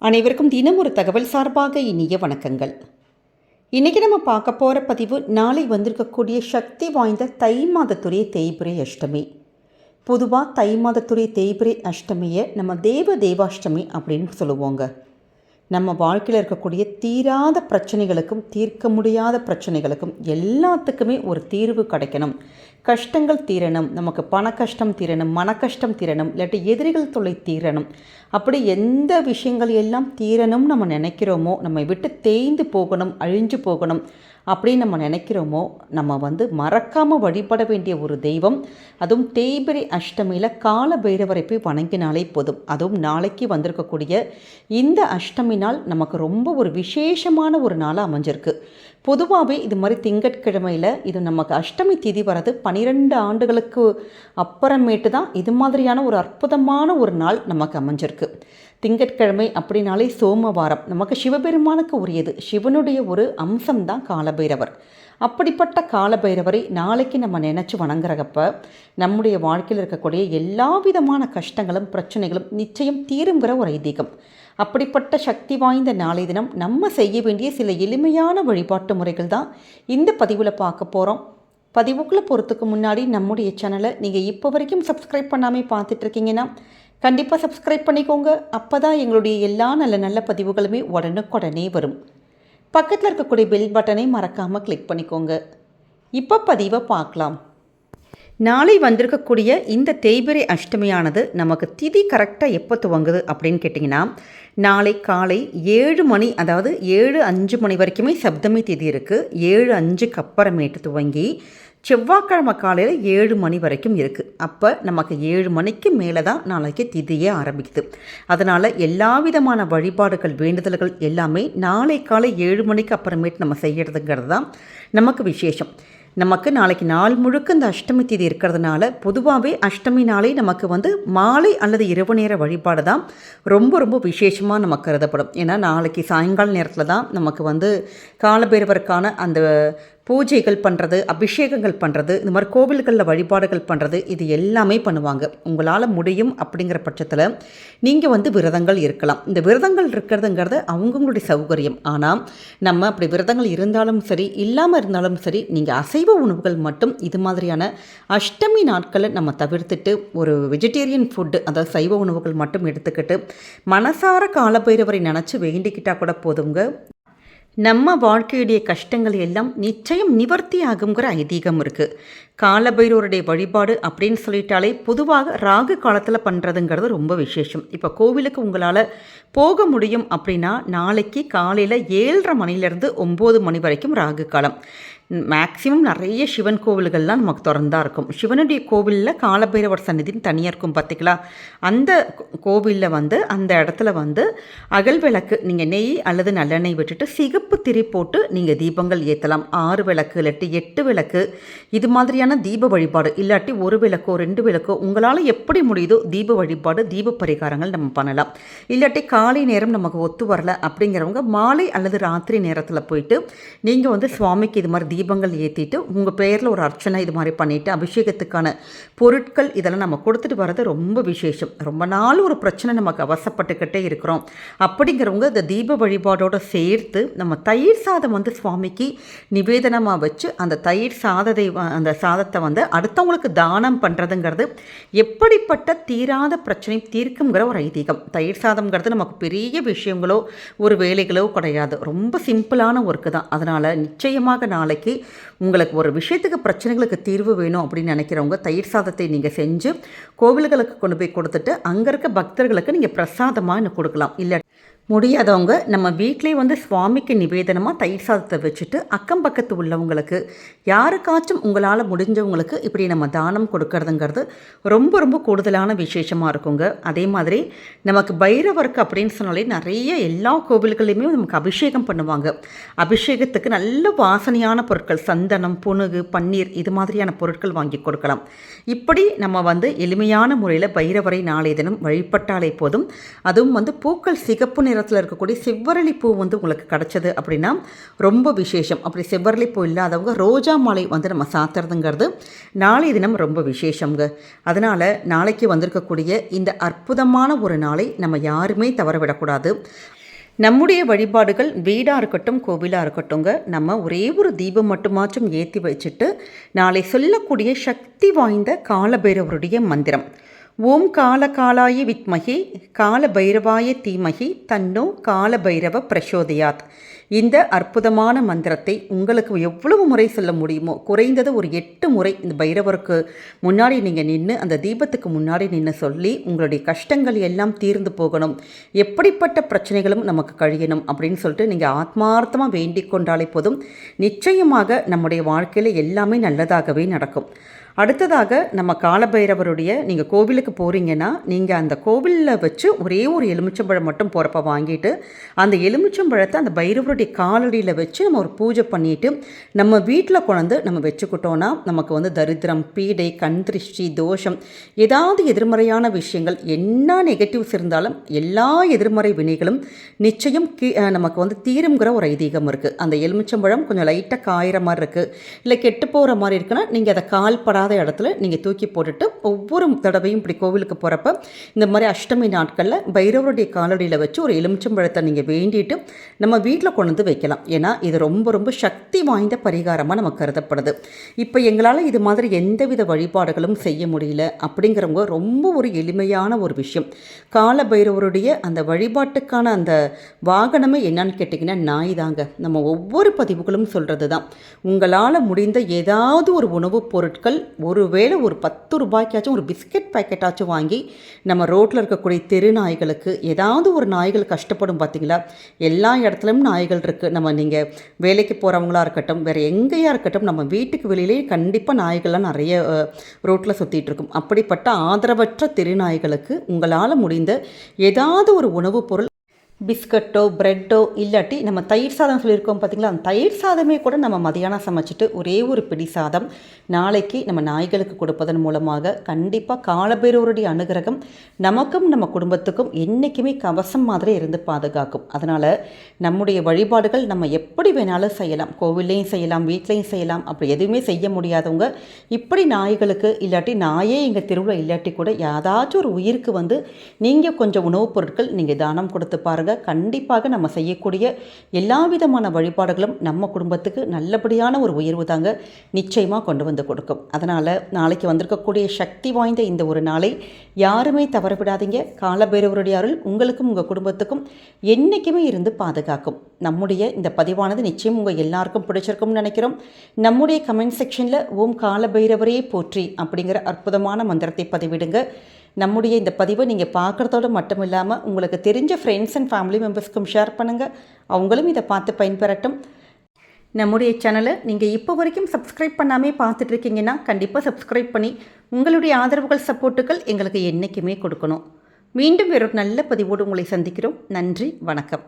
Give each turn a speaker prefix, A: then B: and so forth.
A: அனைவருக்கும் தினம் ஒரு தகவல் சார்பாக இனிய வணக்கங்கள். இன்றைக்கி நம்ம பார்க்க போகிற பதிவு நாளை வந்திருக்கக்கூடிய சக்தி வாய்ந்த தை மாதத்துடைய தேய்பிறை அஷ்டமி. பொதுவாக தை மாதத்துடைய தேய்பிறை அஷ்டமியை நம்ம தேவாஷ்டமி அப்படின்னு சொல்லுவோங்க. நம்ம வாழ்க்கையில் இருக்கக்கூடிய தீராத பிரச்சனைகளுக்கும் தீர்க்க முடியாத பிரச்சனைகளுக்கும் எல்லாத்துக்குமே ஒரு தீர்வு கிடைக்கணும், கஷ்டங்கள் தீரணும், நமக்கு பண கஷ்டம் தீரணும், மன கஷ்டம் தீரணும், இல்லாட்டி எதிரிகள் தொல்லை தீரணும், அப்படி எந்த விஷயங்கள் எல்லாம் தீரணும் நம்ம நினைக்கிறோமோ, நம்மை விட்டு தேய்ந்து போகணும், அழிஞ்சு போகணும் அப்படின்னு நம்ம நினைக்கிறோமோ, நம்ம மறக்காமல் வழிபட வேண்டிய ஒரு தெய்வம். அதுவும் தேய்பிறை அஷ்டமியில் கால பைரவரை போய் வணங்கினாலே போதும். அதுவும் நாளைக்கு வந்திருக்கக்கூடிய இந்த அஷ்டமி நாள் நமக்கு ரொம்ப ஒரு விசேஷமான ஒரு நாளாக அமைஞ்சிருக்கு. பொதுவாகவே இது மாதிரி திங்கட்கிழமையில் இது நமக்கு அஷ்டமி திதி வர்றது 12 ஆண்டுகளுக்கு அப்புறமேட்டு தான் இது மாதிரியான ஒரு அற்புதமான ஒரு நாள் நமக்கு அமைஞ்சிருக்கு. திங்கட்கிழமை அப்படின்னாலே சோமவாரம் நமக்கு சிவபெருமானுக்கு உரியது. சிவனுடைய ஒரு அம்சம்தான் காலபைரவர். அப்படிப்பட்ட காலபைரவரை நாளைக்கு நம்ம நினச்சி வணங்குறப்ப நம்முடைய வாழ்க்கையில் இருக்கக்கூடிய எல்லா விதமான கஷ்டங்களும் பிரச்சனைகளும் நிச்சயம் தீருங்கிற ஒரு ஐதீகம். அப்படிப்பட்ட சக்தி வாய்ந்த நாளை தினம் நம்ம செய்ய வேண்டிய சில எளிமையான வழிபாட்டு முறைகள் தான் இந்த பதிவில் பார்க்க போகிறோம். பதிவுக்குள்ளே போகிறதுக்கு முன்னாடி நம்முடைய சேனலை நீங்கள் இப்போ வரைக்கும் சப்ஸ்கிரைப் பண்ணாமல் பார்த்துட்ருக்கீங்கன்னா கண்டிப்பாக சப்ஸ்கிரைப் பண்ணிக்கோங்க. அப்போ தான் எங்களுடைய எல்லா நல்ல பதிவுகளுமே உடனுக்குடனே வரும். பக்கத்தில் இருக்கக்கூடிய பெல் பட்டனை மறக்காமல் கிளிக் பண்ணிக்கோங்க. இப்போ பதிவை பார்க்கலாம். நாளை வந்திருக்கக்கூடிய இந்த தேய்பிறை அஷ்டமியானது நமக்கு திதி கரெக்டாக எப்போ துவங்குது அப்படின்னு கேட்டிங்கன்னா, நாளை காலை 7 மணி, அதாவது 7:05 மணி வரைக்குமே சப்தமி திதி இருக்குது. 7:05க்கு அப்புறமேட்டு துவங்கி செவ்வாய்க்கிழமை காலையில் 7 மணி வரைக்கும் இருக்குது. அப்போ நமக்கு 7 மணிக்கு மேலே தான் நாளைக்கு திதியே ஆரம்பிக்குது. அதனால் எல்லா விதமான வழிபாடுகள் வேண்டுதல்கள் எல்லாமே நாளை காலை 7 மணிக்கு அப்புறமேட்டு நம்ம செய்கிறதுங்கிறது தான் நமக்கு விசேஷம். நமக்கு நாளைக்கு நாள் முழுக்க இந்த அஷ்டமி திதி இருக்கிறதுனால பொதுவாகவே அஷ்டமி நாளை நமக்கு மாலை அல்லது இரவு நேர வழிபாடு தான் ரொம்ப விசேஷமாக நமக்கு கருதப்படும். ஏன்னா நாளைக்கு சாயங்கால நேரத்தில் தான் நமக்கு காலபைரவருக்கான அந்த பூஜைகள் பண்ணுறது, அபிஷேகங்கள் பண்ணுறது, இந்த மாதிரி கோவில்களில் வழிபாடுகள் பண்ணுறது, இது எல்லாமே பண்ணுவாங்க. உங்களால் முடியும் அப்படிங்கிற பட்சத்தில் நீங்கள் விரதங்கள் இருக்கலாம். இந்த விரதங்கள் இருக்கிறதுங்கிறது அவங்கவுங்களுடைய சௌகரியம். ஆனால் நம்ம அப்படி விரதங்கள் இருந்தாலும் சரி, இல்லாமல் இருந்தாலும் சரி, நீங்கள் அசைவ உணவுகள் மட்டும் இது மாதிரியான அஷ்டமி நாட்களை நம்ம தவிர்த்துட்டு ஒரு வெஜிடேரியன் ஃபுட்டு, அதாவது சைவ உணவுகள் மட்டும் எடுத்துக்கிட்டு மனசார காலபைரவரை நினச்சி வேண்டிக்கிட்டால் கூட போதுங்க. நம்ம வாழ்க்கையுடைய கஷ்டங்கள் எல்லாம் நிச்சயம் நிவர்த்தி ஆகுங்கிற ஐதீகம் இருக்குது. காலபைரவருடைய வழிபாடு அப்படின்னு சொல்லிட்டாலே பொதுவாக ராகு காலத்தில் பண்ணுறதுங்கிறது ரொம்ப விசேஷம். இப்போ கோவிலுக்கு உங்களால் போக முடியும் அப்படின்னா நாளைக்கு காலையில் 7:30 மணிலேருந்து 9 மணி வரைக்கும் ராகு காலம். மேக்ஸிமம் நிறைய சிவன் கோவில்கள்லாம் நமக்கு திறந்தா இருக்கும். சிவனுடைய கோவிலில் காலபைரவர் சந்நிதின்னு தனியாக இருக்கும் பார்த்திங்களா, அந்த கோவிலில் அந்த இடத்துல அகல் விளக்கு நீங்கள் நெய் அல்லது நல்லெண்ணெய் விட்டுட்டு சிகப்பு திரி போட்டு நீங்கள் தீபங்கள் ஏற்றலாம். 6 விளக்கு இல்லாட்டி 8 விளக்கு, இது மாதிரியான தீப வழிபாடு, இல்லாட்டி 1 விளக்கோ 2 விளக்கோ உங்களால் எப்படி முடியுதோ தீப வழிபாடு, தீப பரிகாரங்கள் நம்ம பண்ணலாம். இல்லாட்டி காலை நேரம் நமக்கு ஒத்து வரல அப்படிங்கிறவங்க மாலை அல்லது ராத்திரி நேரத்தில் போயிட்டு நீங்கள் சுவாமிக்கு இது மாதிரி தீபங்கள் ஏற்றிட்டு உங்கள் பேரில் ஒரு அர்ச்சனை இது மாதிரி பண்ணிவிட்டு அபிஷேகத்துக்கான பொருட்கள் இதெல்லாம் நம்ம கொடுத்துட்டு வர்றது ரொம்ப விசேஷம். ரொம்ப நாள் ஒரு பிரச்சனை நமக்கு அவசப்பட்டுக்கிட்டே இருக்கிறோம் அப்படிங்கிறவங்க இந்த தீப வழிபாடோடு சேர்த்து நம்ம தயிர் சாதம் சுவாமிக்கு நிவேதனமாக வச்சு அந்த தயிர் அந்த சாதத்தை அடுத்தவங்களுக்கு தானம் பண்ணுறதுங்கிறது எப்படிப்பட்ட தீராத பிரச்சனை தீர்க்குங்கிற ஒரு ஐதீகம். தயிர் சாதம்ங்கிறது நமக்கு பெரிய விஷயங்களோ ஒரு வேலைகளோ கிடையாது, ரொம்ப சிம்பிளான ஒர்க்கு தான். அதனால் நிச்சயமாக நாளைக்கு உங்களுக்கு ஒரு விஷயத்துக்கு பிரச்சனைகளுக்கு தீர்வு வேணும் அப்படின்னு நினைக்கிறவங்க தயிர் சாதத்தை நீங்கள் செஞ்சு கோவில்களுக்கு கொண்டு போய் கொடுத்துட்டு அங்கே இருக்க பக்தர்களுக்கு நீங்கள் பிரசாதமாக கொடுக்கலாம். இல்லை முடியாதவங்க நம்ம வீட்டிலே சுவாமிக்கு நிவேதனமாக தயிர் சாதத்தை வச்சுட்டு அக்கம் பக்கத்து உள்ளவங்களுக்கு யாருக்காச்சும் உங்களால் முடிஞ்சவங்களுக்கு இப்படி நம்ம தானம் கொடுக்கறதுங்கிறது ரொம்ப கூடுதலான விசேஷமாக இருக்குங்க. அதே மாதிரி நமக்கு பைரவருக்கு அப்படின்னு சொன்னாலே நிறைய எல்லா கோவில்களையுமே நமக்கு அபிஷேகம் பண்ணுவாங்க. அபிஷேகத்துக்கு நல்ல வாசனையான பொருட்கள், சந்தனம், புனுகு, பன்னீர், இது மாதிரியான பொருட்கள் வாங்கி கொடுக்கலாம். இப்படி நம்ம எளிமையான முறையில் பைரவரை நாளைய தினம் வழிபட்டாலே போதும். அதுவும் பூக்கள் சிகப்பு சிகப்பு நிறத்தில் இருக்கக்கூடிய செவ்வரளி பூ வந்து உங்களுக்கு கிடச்சது அப்படின்னா ரொம்ப விசேஷம். அப்படி செவ்வரளி பூ இல்லாதவங்க ரோஜா மாலை வந்து நம்ம சாத்துறதுங்கிறது நாளை தினம் ரொம்ப விசேஷங்க. அதனால் நாளைக்கு வந்திருக்கக்கூடிய இந்த அற்புதமான ஒரு நாளை நம்ம யாருமே தவற விடக்கூடாது. நம்முடைய வழிபாடுகள் வீடாக இருக்கட்டும் கோவிலாக இருக்கட்டும்ங்க, நம்ம ஒரே ஒரு தீபம் மட்டுமாச்சும் ஏற்றி வச்சுட்டு நாளை சொல்லக்கூடிய சக்தி வாய்ந்த காலபைரவருடைய மந்திரம் ஓம் கால காலாய வித்மகி கால பைரவாய தீமகி தன்னோ கால பைரவ பிரசோதயாத். இந்த அற்புதமான மந்திரத்தை உங்களுக்கு எவ்வளவு முறை சொல்ல முடியுமோ, குறைந்தது ஒரு 8 முறை இந்த பைரவருக்கு முன்னாடி நீங்கள் நின்று அந்த தீபத்துக்கு முன்னாடி நின்று சொல்லி உங்களுடைய கஷ்டங்கள் எல்லாம் தீர்ந்து போகணும், எப்படிப்பட்ட பிரச்சனைகளும் நமக்கு கழியணும் அப்படின்னு சொல்லிட்டு நீங்கள் ஆத்மார்த்தமாக வேண்டிக் கொண்டாலே போதும். நிச்சயமாக நம்முடைய வாழ்க்கையில் எல்லாமே நல்லதாகவே நடக்கும். அடுத்ததாக நம்ம காலபைரவருடைய நீங்கள் கோவிலுக்கு போகிறீங்கன்னா நீங்கள் அந்த கோவிலில் வச்சு ஒரே ஒரு எலுமிச்சம்பழம் மட்டும் போகிறப்ப வாங்கிட்டு அந்த எலுமிச்சம்பழத்தை அந்த பைரவருடைய காலடியில் வச்சு நம்ம ஒரு பூஜை பண்ணிவிட்டு நம்ம வீட்டில் கொண்டு நம்ம வச்சுக்கிட்டோன்னா நமக்கு வந்து தரித்திரம், பீடை, கண் திருஷ்டி, தோஷம், ஏதாவது எதிர்மறையான விஷயங்கள் என்ன நெகட்டிவ்ஸ் இருந்தாலும் எல்லா எதிர்மறை வினைகளும் நிச்சயம் நமக்கு வந்து தீருங்கிற ஒரு ஐதீகம் இருக்குது. அந்த எலுமிச்சம்பழம் கொஞ்சம் லைட்டாக காயிற மாதிரி இருக்குது, இல்லை கெட்டு போகிற மாதிரி இருக்குன்னா நீங்கள் அதை கால்படாத இடத்துல நீங்கள் தூக்கி போட்டுட்டு ஒவ்வொரு தடவையும் இப்படி கோவிலுக்கு போகிறப்ப இந்த மாதிரி அஷ்டமி நாட்களில் பைரவருடைய காலடியில் வச்சு ஒரு எலுமிச்சம்பழத்தை நீங்கள் வேண்டிட்டு நம்ம வீட்டில் கொண்டு வந்து வைக்கலாம். ஏன்னா இது ரொம்ப ரொம்ப சக்தி வாய்ந்த பரிகாரமாக நமக்கு கருதப்படுது. இப்போ எங்களால் இது மாதிரி எந்தவித வழிபாடுகளும் செய்ய முடியல அப்படிங்கிறவங்க ரொம்ப ஒரு எளிமையான ஒரு விஷயம், கால பைரவருடைய அந்த வழிபாட்டுக்கான அந்த வாகனமே என்னன்னு கேட்டிங்கன்னா நாய் தாங்க. நம்ம ஒவ்வொரு பதிவுகளும் சொல்கிறது தான், உங்களால் முடிந்த ஏதாவது ஒரு உணவுப் பொருட்கள் ஒருவேளை ஒரு 10 ரூபாய்க்காச்சும் ஒரு பிஸ்கட் பேக்கெட்டாச்சும் வாங்கி நம்ம ரோட்டில் இருக்கக்கூடிய தெரு நாய்களுக்கு, ஏதாவது ஒரு நாய்கள் கஷ்டப்படும் பார்த்தீங்களா, எல்லா இடத்துலையும் நாய்கள் இருக்குது. நம்ம நீங்கள் வேலைக்கு போகிறவங்களா இருக்கட்டும், வேறு எங்கேயா இருக்கட்டும், நம்ம வீட்டுக்கு வெளியிலே கண்டிப்பாக நாய்கள்லாம் நிறைய ரோட்டில் சுற்றிட்டு இருக்கும். அப்படிப்பட்ட ஆதரவற்ற தெரு நாய்களுக்கு உங்களால் முடிந்த ஏதாவது ஒரு உணவுப் பொருள், பிஸ்கட்டோ ப்ரெட்டோ, இல்லாட்டி நம்ம தயிர் சாதம் சொல்லியிருக்கோம் பார்த்திங்களா, அந்த தயிர் சாதமே கூட நம்ம மதியானம் சமைச்சிட்டு ஒரே ஒரு பிடி சாதம் நாளைக்கு நம்ம நாய்களுக்கு கொடுப்பதன் மூலமாக கண்டிப்பாக காலபைரவருடைய அனுகிரகம் நமக்கும் நம்ம குடும்பத்துக்கும் என்றைக்குமே கவசம் மாதிரி இருந்து பாதுகாக்கும். அதனால் நம்முடைய வழிபாடுகள் நம்ம எப்படி வேணாலும் செய்யலாம், கோவில்லையும் செய்யலாம், வீட்லேயும் செய்யலாம். அப்படி எதுவுமே செய்ய முடியாதவங்க இப்படி நாய்களுக்கு, இல்லாட்டி நாயே எங்கள் தெருவில் இல்லாட்டி கூட ஏதாச்சும் ஒரு உயிருக்கு வந்து நீங்கள் கொஞ்சம் உணவுப் பொருட்கள் நீங்கள் தானம் கொடுத்து பாருங்கள். கண்டிப்பாக நம்ம செய்யக்கூடிய எல்லா விதமான வழிபாடுகளும் நம்ம குடும்பத்துக்கு நல்லபடியான ஒரு உயர்வு தாங்க நிச்சயமாக கொண்டு வந்து கொடுக்கும். அதனால் நாளைக்கு வந்திருக்கக்கூடிய சக்தி வாய்ந்த இந்த ஒரு நாளை யாருமே தவறவிடாதீங்க. காலபைரவருடைய அருள் உங்களுக்கும் உங்கள் குடும்பத்துக்கும் என்றைக்குமே இருந்து பாதுகாக்கும். நம்முடைய இந்த பதிவானது நிச்சயம் உங்கள் எல்லாருக்கும் பிடிச்சிருக்கும்னு நினைக்கிறோம். நம்முடைய கமெண்ட் செக்ஷனில் ஓம் காலபைரவரே போற்றி அப்படிங்கிற அற்புதமான மந்திரத்தை பதிவிடுங்க. நம்முடைய இந்த பதிவை நீங்கள் பார்க்குறதோடு மட்டும் இல்லாமல் உங்களுக்கு தெரிஞ்ச ஃப்ரெண்ட்ஸ் அண்ட் ஃபேமிலி மெம்பர்ஸ்க்கும் ஷேர் பண்ணுங்கள், அவங்களும் இதை பார்த்து பயன்பெறட்டும். நம்முடைய சேனலை நீங்கள் இப்போ வரைக்கும் சப்ஸ்கிரைப் பண்ணாமே பார்த்துட்ருக்கீங்கன்னா கண்டிப்பாக சப்ஸ்கிரைப் பண்ணி உங்களுடைய ஆதரவுகள், சப்போர்ட்டுகள் எங்களுக்கு என்றைக்குமே கொடுக்கணும். மீண்டும் வேறொரு நல்ல பதிவோடு உங்களை சந்திக்கிறோம். நன்றி, வணக்கம்.